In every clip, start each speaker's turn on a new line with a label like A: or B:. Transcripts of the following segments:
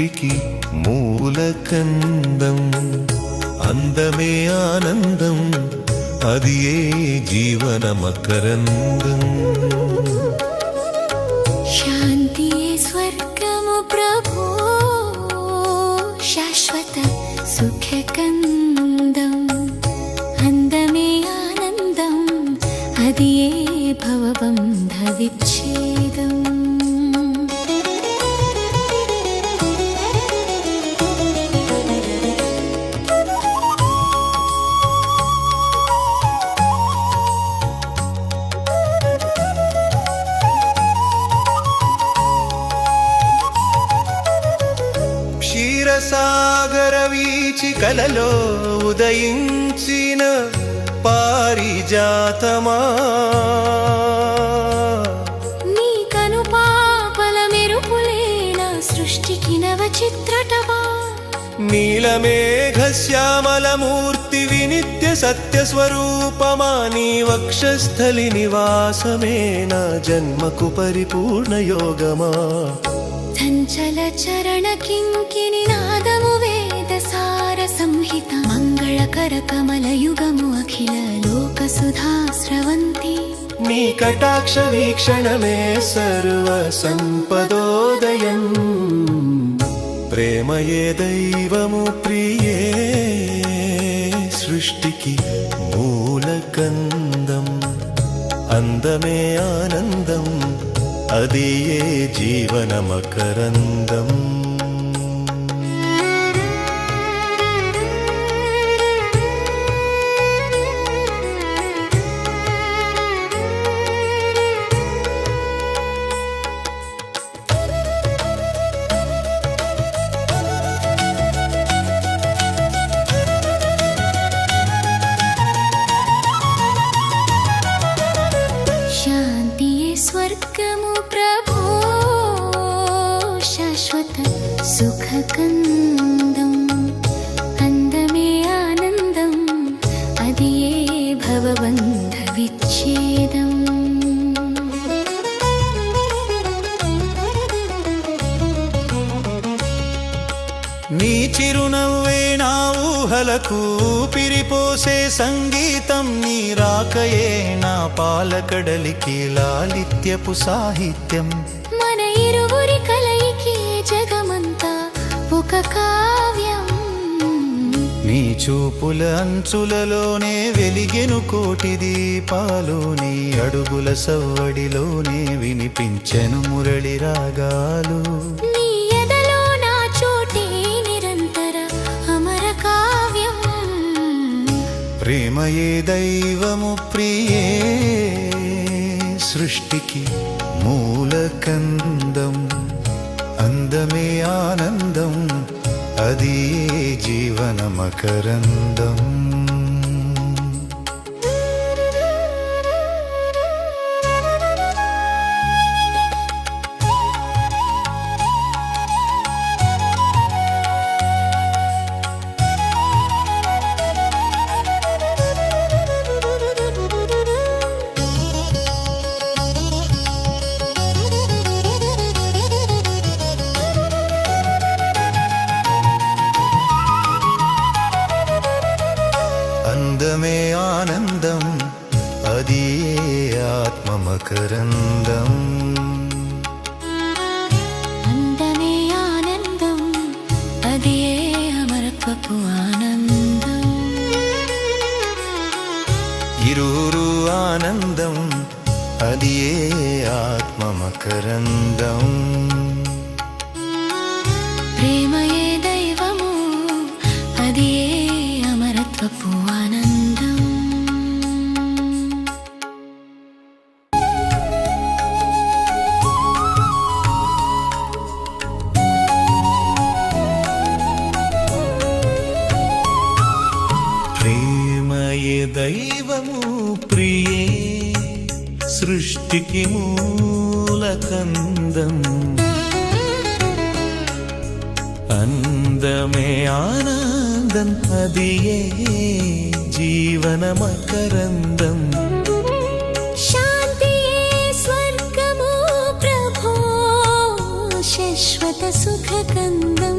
A: సృష్టికి మూలకందం. అందమే ఆనందం, అది ఏ జీవన మకరందం.
B: శాంతియే స్వర్గము ప్రభో, శాశ్వత సుఖకందం. అందమే ఆనందం, అది ఏ భవబంధ విచ్ఛేదం.
A: క్షీరసాగర వీచికలలో ఉదయించిన పారిజాతమా,
B: నీ కనుపాపల మెరుపులేన సృష్టికి నవ చిత్రటమా.
A: నీలమేఘ శ్యామల మూర్తివి నిత్య సత్య స్వరూపమా, నీ వక్షస్థలి నివాసమే నా జన్మకు పరిపూర్ణ యోగమా.
B: చంచల చరణ కింకిని నాదము వేద సార సంహిత, మంగళకర కమల యుగము అఖిల లోక సుధా స్రవంతి.
A: నీ కటాక్ష వీక్షణమే సర్వ సంపదోదయం. ప్రేమయే దైవము ప్రియే సృష్టికి మూలకందం. అందమే ఆనందం, అది ఏ జీవన మకరందం.
B: శాంతియే స్వర్గము ప్రభో, శాశ్వత సుఖకందం. అందమే ఆనందం, అది ఏ భవబంధ విచ్ఛేదం.
A: నీ చిరునవ్వే నా ఊహలకు పిరిపోసే సంగీతం. నీ రాకయే నా పాలకడలికి లాలిత్యపు సాహిత్యం.
B: మన ఇరువురి కలయికి జగమంతా ఒక కావ్యం.
A: నీ చూపుల అంచులలోనే వెలిగెను కోటి దీపాలు, నీ అడుగుల సవ్వడిలోనే వినిపించెను మురళి రాగాలు.
B: నీ ఎదలో నా చోటే నిరంతర అమర కావ్యం.
A: ప్రేమయే దైవము ప్రియే సృష్టికి మూలకందం. అందమే ఆనందం, అది ఏ జీవన మకరందం. అందమే ఆనందం, అది ఆత్మ మకరందం.
B: అందమే ఆనందం, అది అమరత్వపు ఆనందం.
A: ఇరువురు ఆనందం, అది ఆత్మ మకరందం.
B: ప్రేమయే దైవము, అది అమరత్వపు ఆనందం.
A: ప్రేమయే దైవము ప్రియే సృష్టికి మూలకందం. అందమే ఆనందం, అది జీవన మకరందం.
B: శాంతియే స్వర్గము ప్రభో, శాశ్వత సుఖకందం.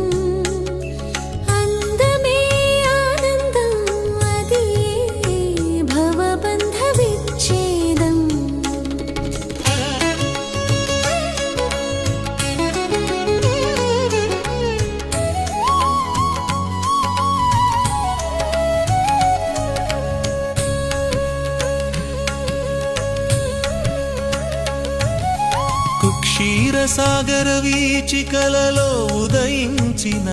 A: సాగర వీచికలలో ఉదయించిన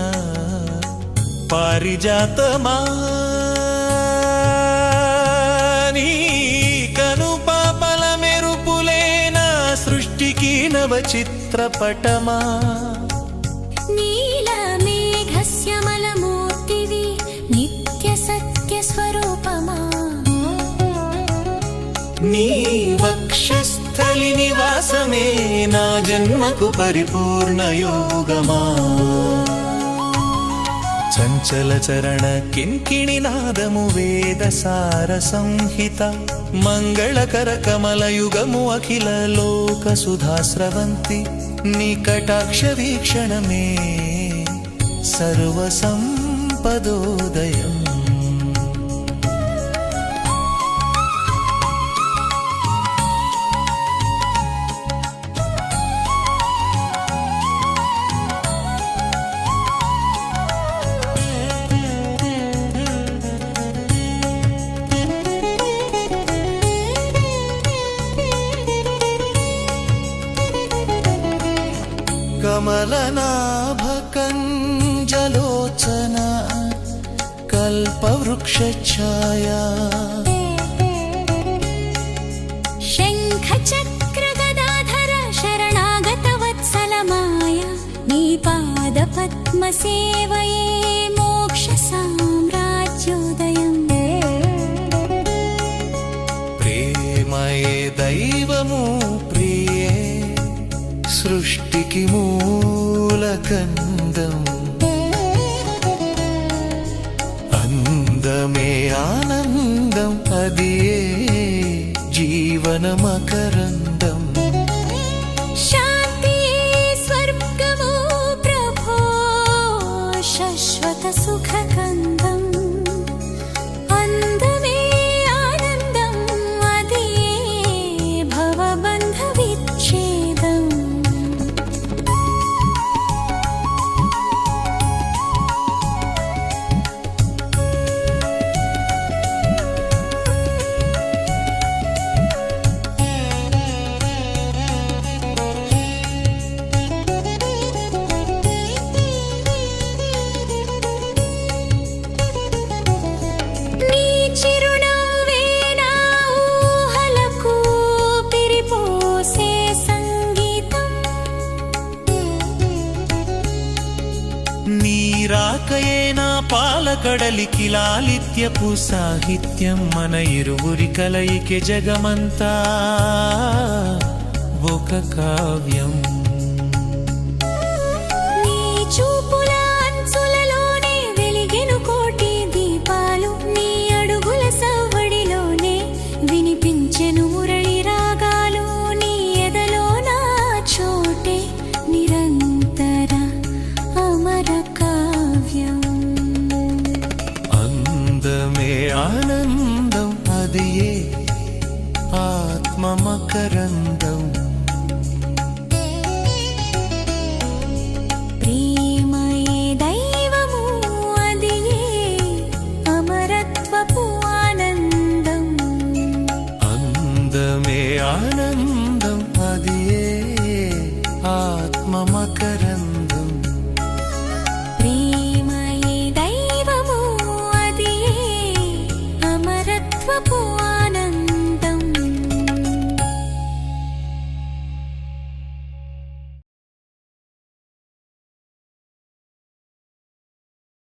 A: పారిజాతమా నీ కను పాపల మెరుపులేనా సృష్టికి నవ చిత్రపటమా
B: నీల మేఘశ్యమలమూర్తివి నిత్య సత్య స్వరూపమా
A: నీ వక్షస్థలి నివాసమే నా జన్మకు పరిపూర్ణ యోగమా చంచల చరణ కింకిణి నాదము వేద సార సంహిత మంగళకర కమల యుగము అఖిల లోక సుధాస్రవంతి నీ కటాక్ష వీక్షణమే సర్వ సంపదోదయం కమలనాభకంజలోచన కల్పవృక్షఛాయా
B: శంఖ చక్ర గదాధర శరణాగత వత్సలమాయ నీ పాద పద్మ సేవయే మోక్ష సామ్రాజ్యోదయం
A: ప్రేమయే దైవము ప్రియే సృష్టికి మూలకందం అందమే ఆనందం అదియే జీవన మకరందం
B: శాంతియే స్వర్గము ప్రభో శాశ్వత సుఖకందం అందమే ఆనందం అదియే భవబంధ విచ్ఛేదం నీ చిరునవ్వే నా ఊహలకు పిరిపోసే సంగీతం
A: నీ రాకయే నా పాలకడలికి లాలిత్యపు సాహిత్యం మన ఇరువురి కలయికే జగమంతా ఒక కావ్యం
B: నీ చూపుల అంచులలోనే వెలిగెను కోటి దీపాలు నీ అడుగుల సవ్వడిలోనే వినిపించెను మురళి రాగాలు నీ ఎదలో నా చోటే నిరంతర అమర కావ్యం